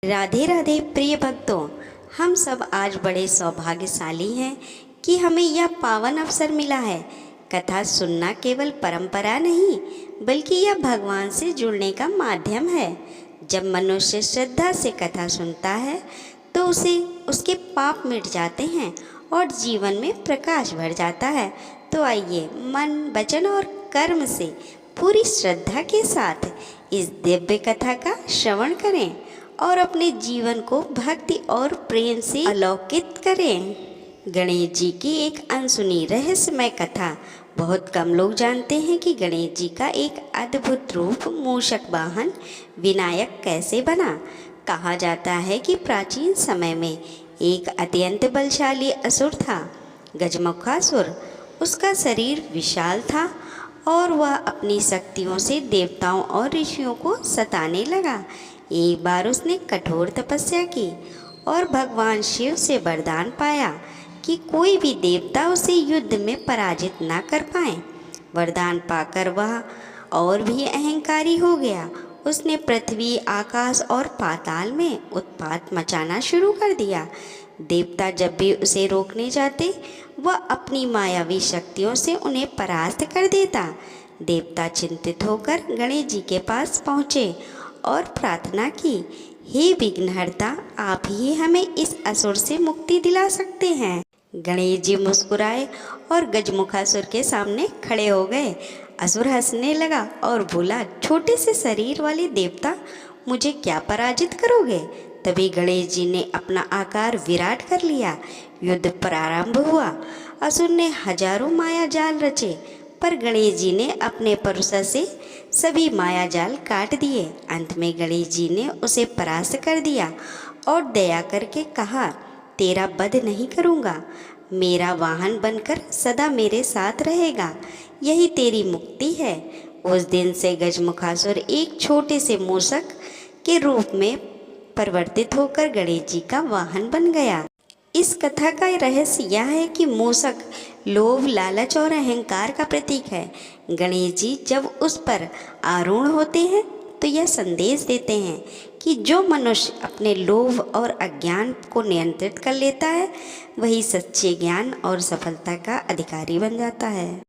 राधे राधे प्रिय भक्तों, हम सब आज बड़े सौभाग्यशाली हैं कि हमें यह पावन अवसर मिला है। कथा सुनना केवल परंपरा नहीं, बल्कि यह भगवान से जुड़ने का माध्यम है। जब मनुष्य श्रद्धा से कथा सुनता है तो उसे उसके पाप मिट जाते हैं और जीवन में प्रकाश भर जाता है। तो आइए मन, वचन और कर्म से पूरी श्रद्धा के साथ इस दिव्य कथा का श्रवण करें और अपने जीवन को भक्ति और प्रेम से अलौकित करें। गणेश जी की एक अनसुनी रहस्यमय कथा। बहुत कम लोग जानते हैं कि गणेश जी का एक अद्भुत रूप मूषक वाहन विनायक कैसे बना। कहा जाता है कि प्राचीन समय में एक अत्यंत बलशाली असुर था, गजमुखासुर। उसका शरीर विशाल था और वह अपनी शक्तियों से देवताओं और ऋषियों को सताने लगा। एक बार उसने कठोर तपस्या की और भगवान शिव से वरदान पाया कि कोई भी देवता उसे युद्ध में पराजित ना कर पाए। वरदान पाकर वह और भी अहंकारी हो गया। उसने पृथ्वी, आकाश और पाताल में उत्पात मचाना शुरू कर दिया। देवता जब भी उसे रोकने जाते, वह अपनी मायावी शक्तियों से उन्हें परास्त कर देता। देवता चिंतित होकर गणेश जी के पास पहुँचे और प्रार्थना की, हे विघ्नहर्ता, आप ही हमें इस असुर से मुक्ति दिला सकते हैं। गणेश जी मुस्कुराए और गजमुखासुर के सामने खड़े हो गए। असुर हंसने लगा और बोला, छोटे से शरीर वाले देवता, मुझे क्या पराजित करोगे। तभी गणेश जी ने अपना आकार विराट कर लिया। युद्ध प्रारंभ हुआ। असुर ने हजारों माया जाल रचे, पर गणेश जी ने अपने परुषा से सभी माया जाल काट दिए। अंत में गणेश जी ने उसे परास्त कर दिया और दया करके कहा, तेरा वध नहीं करूँगा, मेरा वाहन बनकर सदा मेरे साथ रहेगा, यही तेरी मुक्ति है। उस दिन से गजमुखासुर एक छोटे से मूषक के रूप में परिवर्तित होकर गणेश जी का वाहन बन गया। इस कथा का रहस्य यह है कि मूषक लोभ, लालच और अहंकार का प्रतीक है। गणेश जी जब उस पर आरूढ़ होते हैं तो यह संदेश देते हैं कि जो मनुष्य अपने लोभ और अज्ञान को नियंत्रित कर लेता है, वही सच्चे ज्ञान और सफलता का अधिकारी बन जाता है।